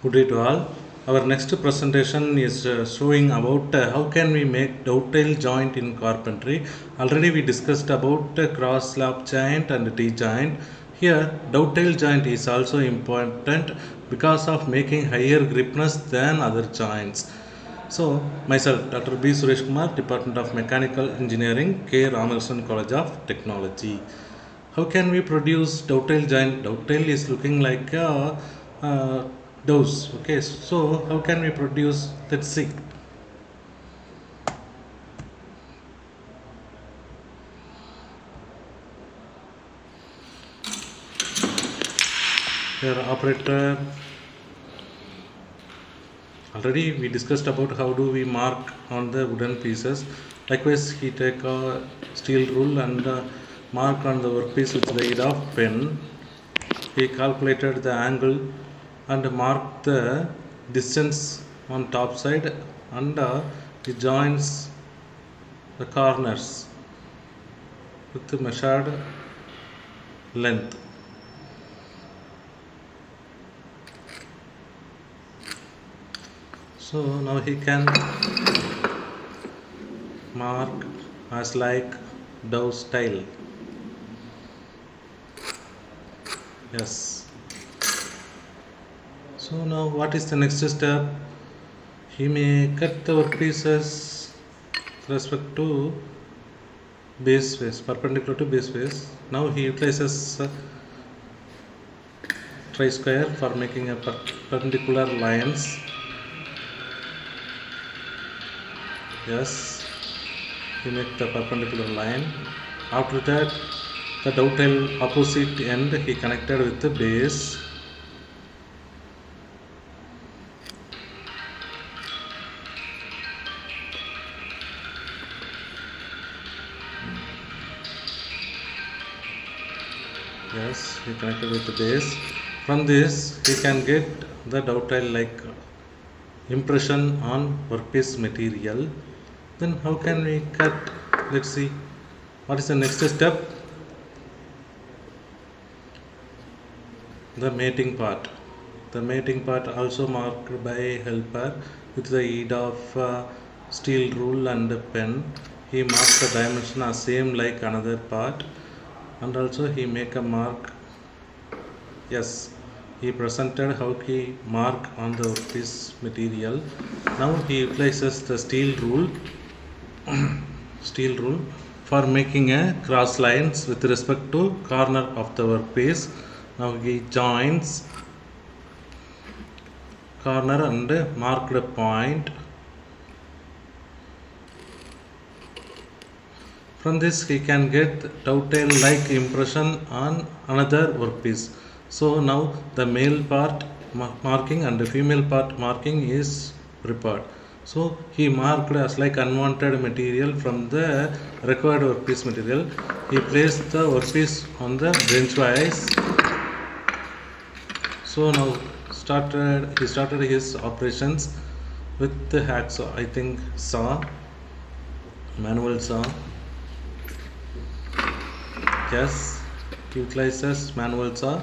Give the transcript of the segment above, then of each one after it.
Good day to all. Our next presentation is showing about how can we make dovetail joint in carpentry. Already we discussed about cross slab joint and T joint. Here dovetail joint is also important because of making higher gripness than other joints. So myself Dr. B. Suresh Kumar, Department of Mechanical Engineering, K. Ramakrishnan College of Technology. How can we produce dovetail joint? Dovetail is looking like a doves. Okay, so how can we produce? Let's see. Here, operator. Already we discussed about how do we mark on the wooden pieces. Likewise, he take a steel rule and mark on the workpiece with the aid of pen. He calculated the angle and marked the distance on top side and he joins the corners with the measured length. So now he can mark as like dove style. Yes. So now what is the next step? He may cut the workpieces with respect to base face, perpendicular to base face. Now he utilizes tri-square for making a perpendicular lines. Yes, he make the perpendicular line. After that, the dovetail opposite end he connected with the base. Yes, he connected with the base. From this, he can get the dovetail like impression on workpiece material. Then how can we cut? Let's see. What is the next step? The mating part. The mating part also marked by helper with the aid of steel rule and pen. He marks the dimension as same like another part, and also he make a mark. Yes, he presented how he mark on the workpiece material. Now he utilizes the steel rule for making a cross lines with respect to corner of the workpiece. Now he joins corner and marked a point. From this he can get dovetail like impression on another workpiece. So now the male part marking and the female part marking is prepared. So he marked as like unwanted material from the required workpiece material. He placed the workpiece on the bench wise. So now he started his operations with the hacksaw, I think saw, manual saw. Yes, he utilizes manual saw.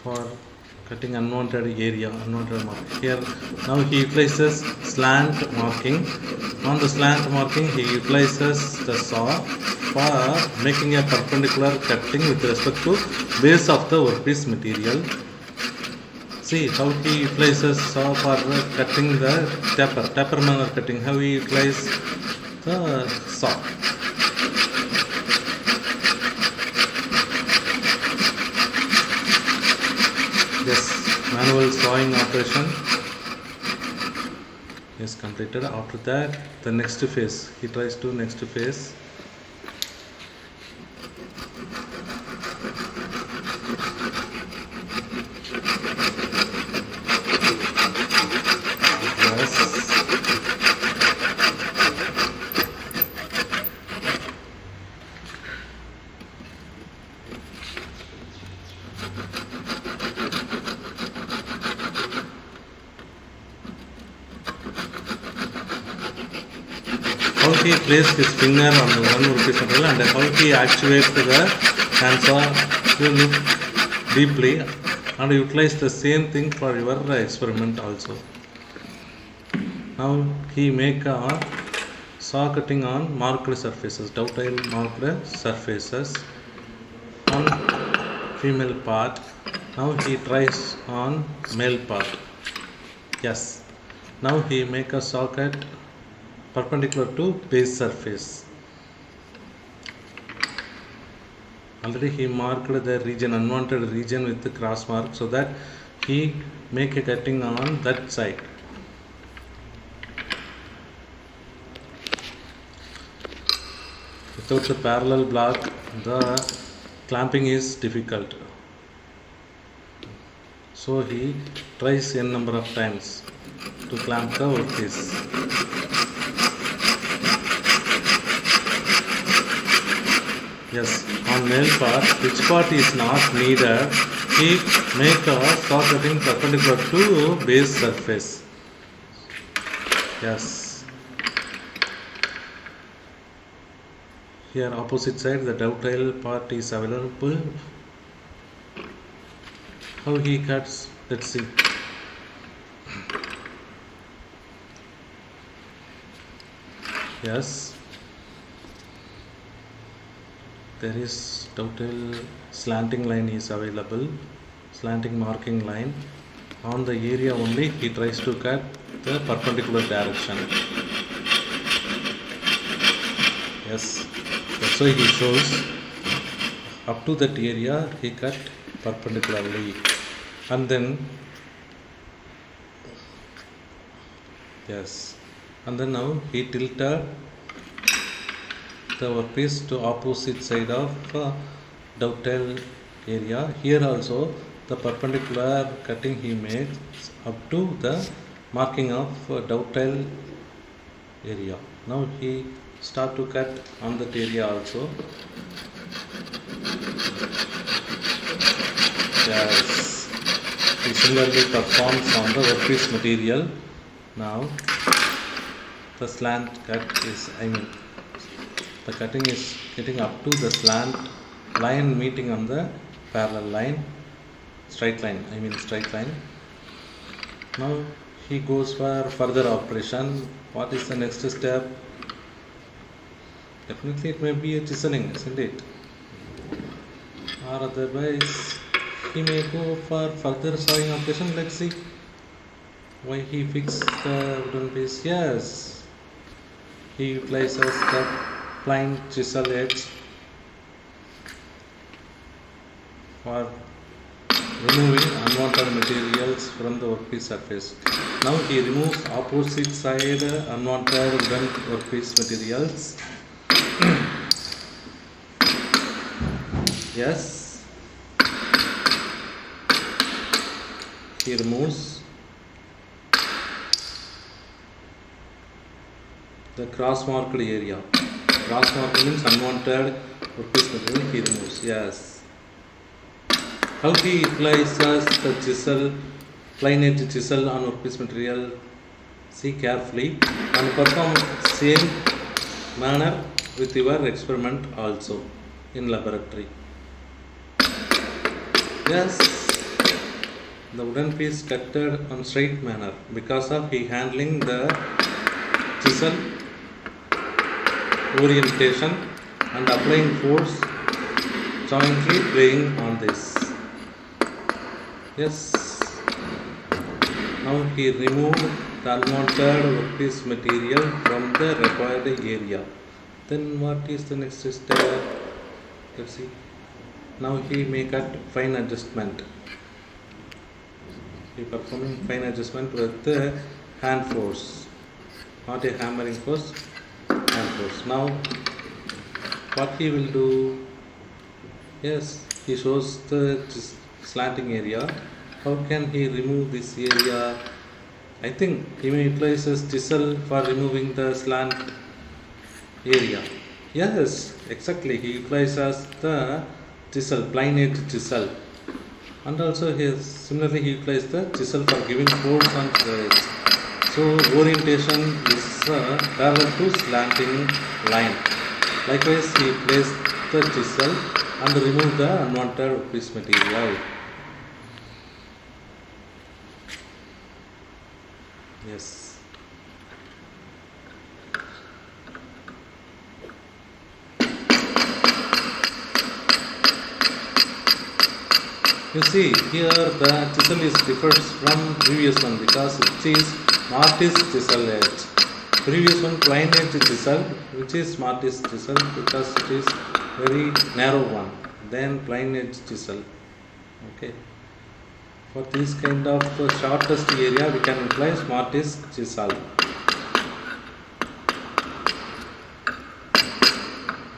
For cutting unwanted area, unwanted mark. Here now he utilizes slant marking. On the slant marking he utilizes the saw for making a perpendicular cutting with respect to base of the workpiece material. See how he utilizes saw for cutting the taper manner cutting. How he utilizes the saw. Yes, manual sawing operation is completed. After that, the next phase, he tries to next phase. Yes. How he placed his finger on the one workpiece material and how he actuates the handsaw to look deeply and utilize the same thing for your experiment also. Now he make a saw cutting on marked surfaces, ductile marked surfaces on female part. Now he tries on male part. Yes. Now he make a socket perpendicular to base surface. Already he marked the region, unwanted region with the cross mark, so that he make a cutting on that side. Without the parallel block, the clamping is difficult. So he tries n number of times to clamp the workpiece. Yes, on male part, which part is not needed, he make a saw cutting perpendicular to base surface. Yes. Here opposite side the dovetail part is available. How he cuts, let's see. Yes, there is total slanting line is available, slanting marking line. On the area only he tries to cut the perpendicular direction. Yes, that's why he shows up to that area he cut perpendicularly, and then yes, and then now he tilted the workpiece to opposite side of dovetail area. Here also the perpendicular cutting he makes up to the marking of dovetail area. Now he start to cut on that area also. Yes, he similarly performs on the workpiece material. Now the slant cut is, the cutting is getting up to the slant line meeting on the parallel line, straight line, straight line. Now he goes for further operation. What is the next step? Definitely it may be a chiseling, isn't it? Or otherwise he may go for further sawing operation. Let's see why he fixed the wooden piece. Yes, he utilizes the plain chisel edge for removing unwanted materials from the workpiece surface. Now he removes opposite side unwanted wooden workpiece materials. Yes, he removes the cross marked area. Cross marked means unwanted workpiece material he removes. Yes. How he utilizes the chisel, plain edge chisel on workpiece material? See carefully and perform same manner with your experiment also in laboratory. Yes, the wooden piece cutted on straight manner because of he handling the chisel orientation and applying force jointly playing on this. Yes, now he removed the unwanted workpiece material from the required area. Then what is the next step? Let's see. Now he may cut fine adjustment. He performing fine adjustment with the hand force, not a hammering force, hand force. Now what he will do? Yes, he shows the slanting area. How can he remove this area? I think he may utilize chisel for removing the slant area. Yes, exactly. He utilizes the chisel, plain edge chisel, and also similarly he utilizes the chisel for giving force on the edge. So orientation is parallel to slanting line. Likewise, he placed the chisel and removed the unwanted piece material. Yes. You see here the chisel is differs from previous one because it is Mortise chisel edge. Previous one plain edge chisel, which is Mortise chisel because it is very narrow one. Then plain edge chisel. Okay. For this kind of shortest area, we can utilize Mortise chisel.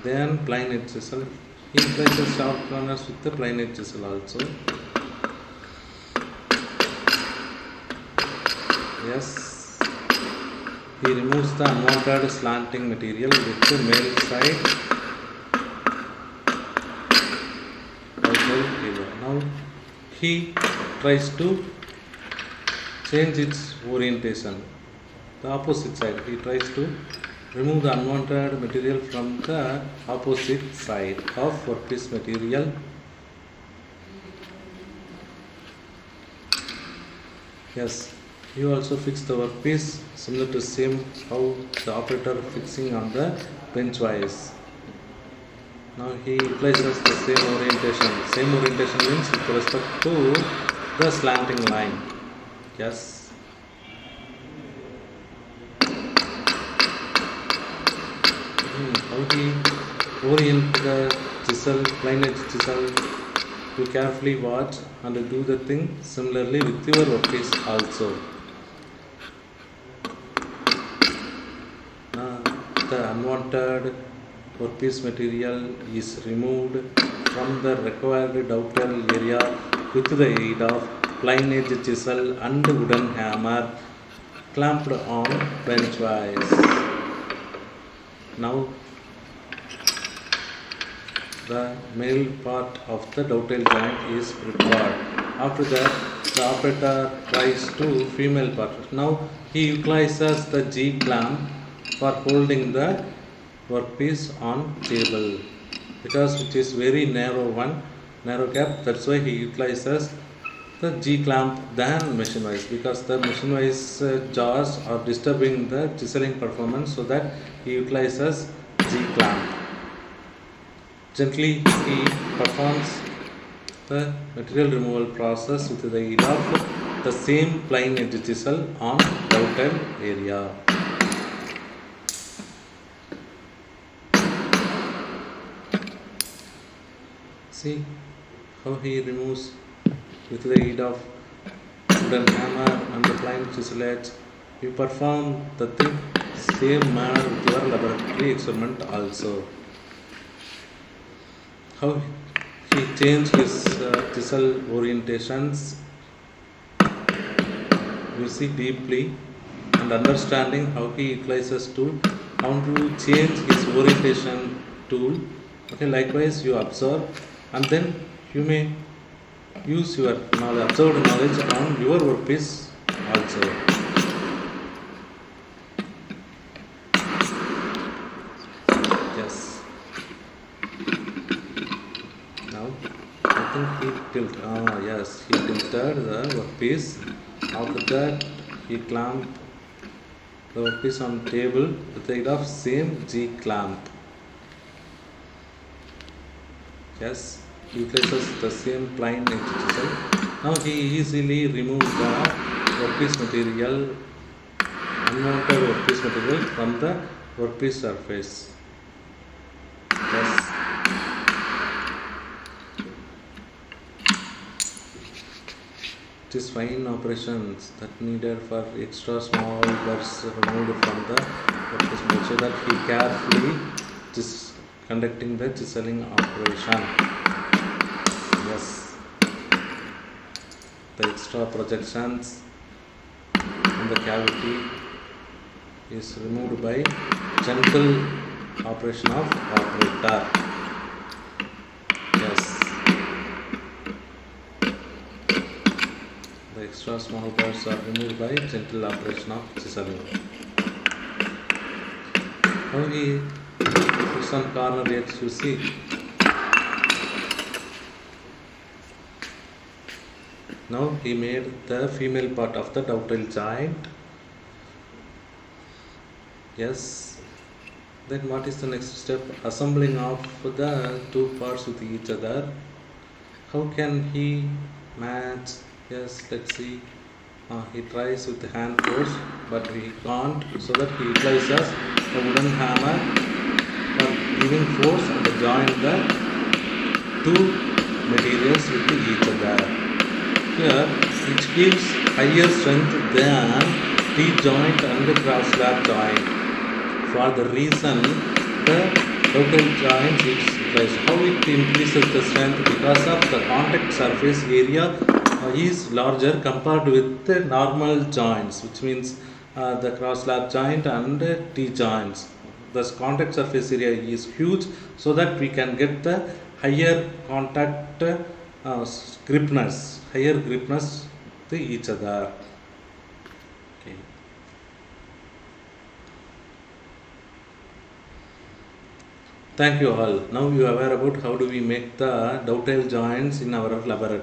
Then plain edge chisel. He places sharp corners with the plain edge chisel also. Yes. He removes the unwanted slanting material with the male side. Now he tries to change its orientation. The opposite side. He tries to remove the unwanted material from the opposite side of workpiece material. Yes, you also fix the workpiece similar to same how the operator fixing on the bench wise. Now he places the same orientation. Same orientation means with respect to the slanting line. Yes. How he orient the chisel, plain edge chisel. You carefully watch and do the thing similarly with your workpiece also. Now the unwanted workpiece material is removed from the required dovetail area with the aid of plain edge chisel and wooden hammer clamped on benchwise. Now the male part of the dovetail joint is prepared. After that, the operator tries to female part. Now he utilizes the G clamp for holding the workpiece on table because it is very narrow cap. That's why he utilizes the G clamp than machine wise because the machine wise jaws are disturbing the chiseling performance, so that he utilizes G clamp. Gently he performs the material removal process with the aid of the same plain edge chisel on dovetail area. See how he removes with the aid of wooden hammer and the plain chisel edge. You perform the thing same manner with your laboratory experiment also. How he changed his chisel orientations. You see deeply and understanding how he utilizes tool, how to change his orientation tool. Okay, likewise you observe and then you may use your observed knowledge on your workpiece also. Yes. Now I think he tilted. Yes, he tilted the workpiece. After that, he clamped the workpiece on table with the aid of same G clamp. Yes, he places the same plain edge chisel. Now he easily removes the workpiece material, unwanted workpiece material from the workpiece surface. Yes. It is fine operations that needed for extra small burrs removed from the workpiece material, so that he carefully is conducting the chiseling operation. Yes, the extra projections in the cavity is removed by gentle operation of operator. Yes, the extra small parts are removed by gentle operation of chiseling. Now he puts on corner edge, you see. Now he made the female part of the dovetail joint. Yes. Then what is the next step? Assembling of the two parts with each other. How can he match? Yes, let's see. He tries with the hand force, but he can't, so that he utilizes a wooden hammer for giving force and join the two materials with each other. Here, which gives higher strength than T-joint and the cross slab joint. For the reason the dovetail joint is utilized. How it increases the strength? Because of the contact surface area is larger compared with the normal joints, which means the cross slab joint and T joints. The contact surface area is huge, so that we can get the higher contact gripness, higher gripness to each other. Okay. Thank you all. Now you are aware about how do we make the dovetail joints in our laboratory.